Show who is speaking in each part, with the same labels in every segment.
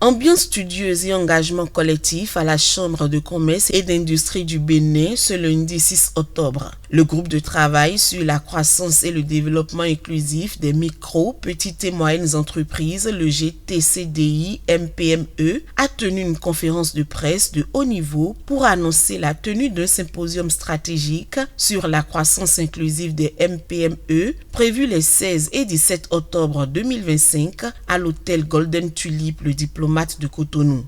Speaker 1: Ambiance studieuse et engagement collectif à la Chambre de commerce et d'industrie du Bénin ce lundi 6 octobre. Le groupe de travail sur la croissance et le développement inclusif des micro, petites et moyennes entreprises, le GTCDI-MPME, a tenu une conférence de presse de haut niveau pour annoncer la tenue d'un symposium stratégique sur la croissance inclusive des MPME prévu les 16 et 17 octobre 2025 à l'hôtel Golden Tulip, le diplomate de Cotonou.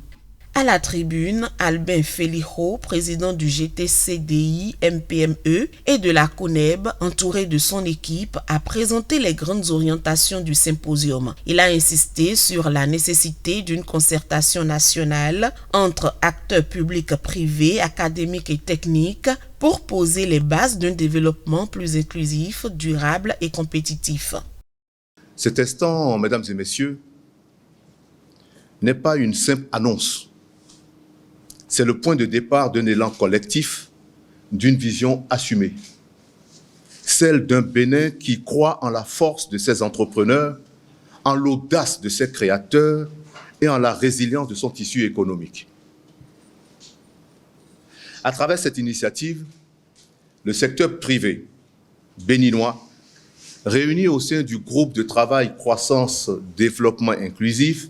Speaker 1: À la tribune, Albin Felijo, président du GTCDI MPME et de la CONEB, entouré de son équipe, a présenté les grandes orientations du symposium. Il a insisté sur la nécessité d'une concertation nationale entre acteurs publics, privés, académiques et techniques pour poser les bases d'un développement plus inclusif, durable et compétitif.
Speaker 2: Cet instant, mesdames et messieurs, n'est pas une simple annonce. C'est le point de départ d'un élan collectif, d'une vision assumée. Celle d'un Bénin qui croit en la force de ses entrepreneurs, en l'audace de ses créateurs et en la résilience de son tissu économique. À travers cette initiative, le secteur privé béninois, réuni au sein du groupe de travail croissance développement inclusif,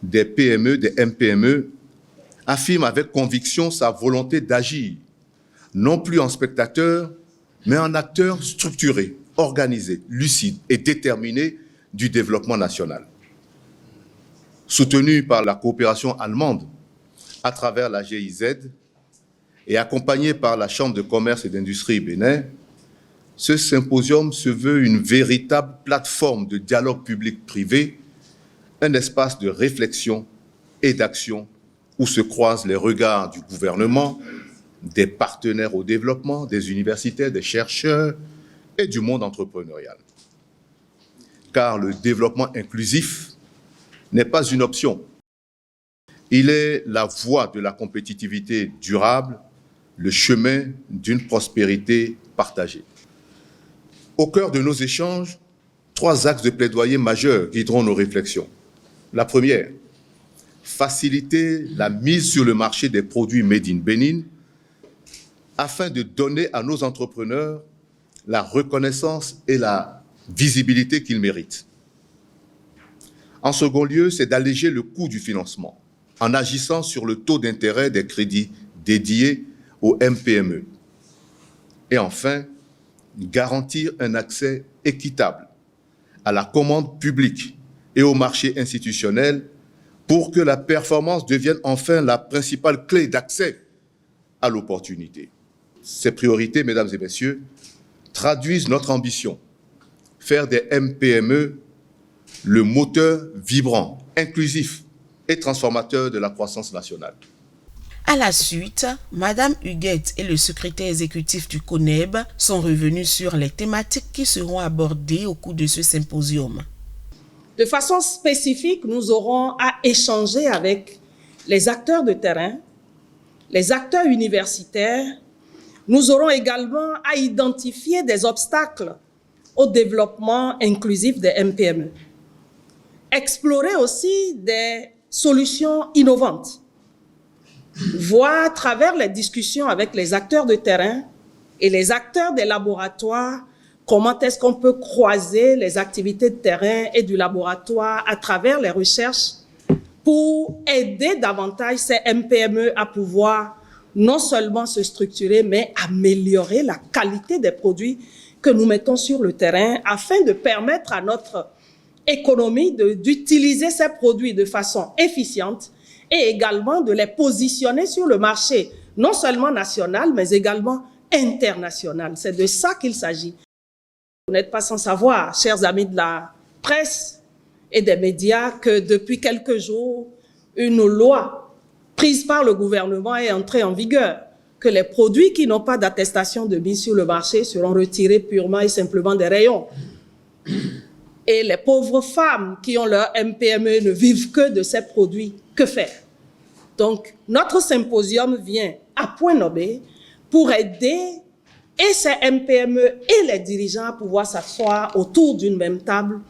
Speaker 2: des PME, des MPME, affirme avec conviction sa volonté d'agir, non plus en spectateur, mais en acteur structuré, organisé, lucide et déterminé du développement national. Soutenu par la coopération allemande à travers la GIZ et accompagné par la Chambre de commerce et d'industrie Bénin, ce symposium se veut une véritable plateforme de dialogue public-privé, un espace de réflexion et d'action où se croisent les regards du gouvernement, des partenaires au développement, des universitaires, des chercheurs et du monde entrepreneurial. Car le développement inclusif n'est pas une option. Il est la voie de la compétitivité durable, le chemin d'une prospérité partagée. Au cœur de nos échanges, 3 axes de plaidoyer majeurs guideront nos réflexions. La première, faciliter la mise sur le marché des produits Made in Bénin afin de donner à nos entrepreneurs la reconnaissance et la visibilité qu'ils méritent. En second lieu, c'est d'alléger le coût du financement en agissant sur le taux d'intérêt des crédits dédiés aux MPME. Et enfin, garantir un accès équitable à la commande publique et au marché institutionnel pour que la performance devienne enfin la principale clé d'accès à l'opportunité. Ces priorités, mesdames et messieurs, traduisent notre ambition, faire des MPME le moteur vibrant, inclusif et transformateur de la croissance nationale.
Speaker 1: À la suite, Madame Huguette et le secrétaire exécutif du CONEB sont revenus sur les thématiques qui seront abordées au cours de ce symposium.
Speaker 3: De façon spécifique, nous aurons à échanger avec les acteurs de terrain, les acteurs universitaires. Nous aurons également à identifier des obstacles au développement inclusif des MPME. Explorer aussi des solutions innovantes. Voir à travers les discussions avec les acteurs de terrain et les acteurs des laboratoires comment est-ce qu'on peut croiser les activités de terrain et du laboratoire à travers les recherches pour aider davantage ces MPME à pouvoir non seulement se structurer, mais améliorer la qualité des produits que nous mettons sur le terrain afin de permettre à notre économie d'utiliser ces produits de façon efficiente et également de les positionner sur le marché, non seulement national, mais également international. C'est de ça qu'il s'agit. Vous n'êtes pas sans savoir, chers amis de la presse et des médias, que depuis quelques jours, une loi prise par le gouvernement est entrée en vigueur, que les produits qui n'ont pas d'attestation de mise sur le marché seront retirés purement et simplement des rayons. Et les pauvres femmes qui ont leur MPME ne vivent que de ces produits. Que faire? Donc, notre symposium vient à point nommé pour aider et ces MPME et les dirigeants à pouvoir s'asseoir autour d'une même table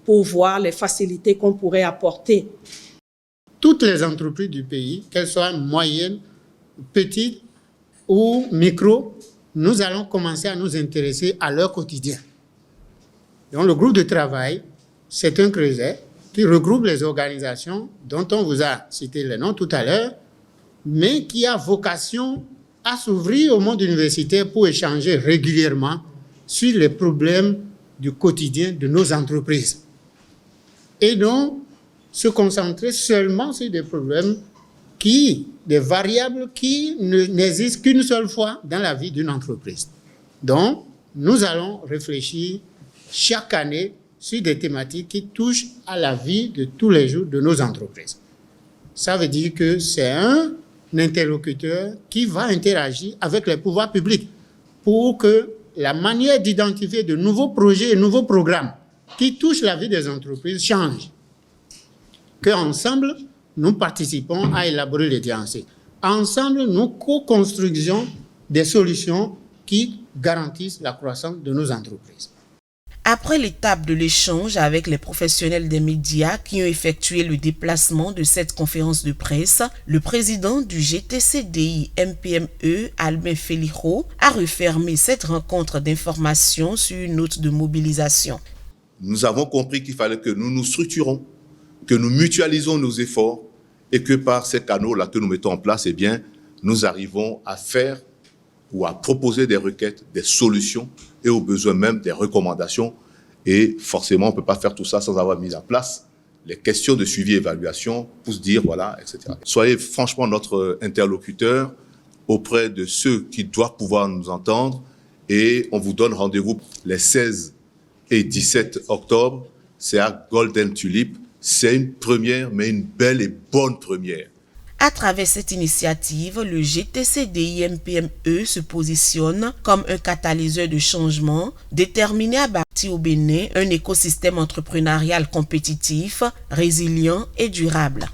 Speaker 3: pour voir les facilités qu'on pourrait apporter.
Speaker 4: toutes les entreprises du pays, qu'elles soient moyennes, petites ou micro, nous allons commencer à nous intéresser à leur quotidien. Donc le groupe de travail, c'est un creuset qui regroupe les organisations dont on vous a cité les noms tout à l'heure, mais qui a vocation à s'ouvrir au monde universitaire pour échanger régulièrement sur les problèmes du quotidien de nos entreprises. Et donc, se concentrer seulement sur des problèmes des variables qui n'existent qu'une seule fois dans la vie d'une entreprise. Donc, nous allons réfléchir chaque année sur des thématiques qui touchent à la vie de tous les jours de nos entreprises. Ça veut dire que c'est un interlocuteur qui va interagir avec les pouvoirs publics pour que la manière d'identifier de nouveaux projets et nouveaux programmes qui touchent la vie des entreprises change. Qu'ensemble, nous participons à élaborer les diagnostics. Ensemble, nous co-construisons des solutions qui garantissent la croissance de nos entreprises.
Speaker 1: Après l'étape de l'échange avec les professionnels des médias qui ont effectué le déplacement de cette conférence de presse, le président du GTCDI MPME, Albin Felijo, a refermé cette rencontre d'information sur une note de mobilisation.
Speaker 2: Nous avons compris qu'il fallait que nous nous structurons, que nous mutualisons nos efforts et que par ces canaux-là que nous mettons en place, eh bien, nous arrivons à faire ou à proposer des requêtes, des solutions et au besoin même des recommandations. Et forcément, on ne peut pas faire tout ça sans avoir mis en place les questions de suivi et évaluation pour se dire, voilà, etc. Soyez franchement notre interlocuteur auprès de ceux qui doivent pouvoir nous entendre et on vous donne rendez-vous les 16 et 17 octobre. C'est à Golden Tulip. C'est une première, mais une belle et bonne première.
Speaker 1: À travers cette initiative, le GTCDI MPME se positionne comme un catalyseur de changement déterminé à bâtir au Bénin un écosystème entrepreneurial compétitif, résilient et durable.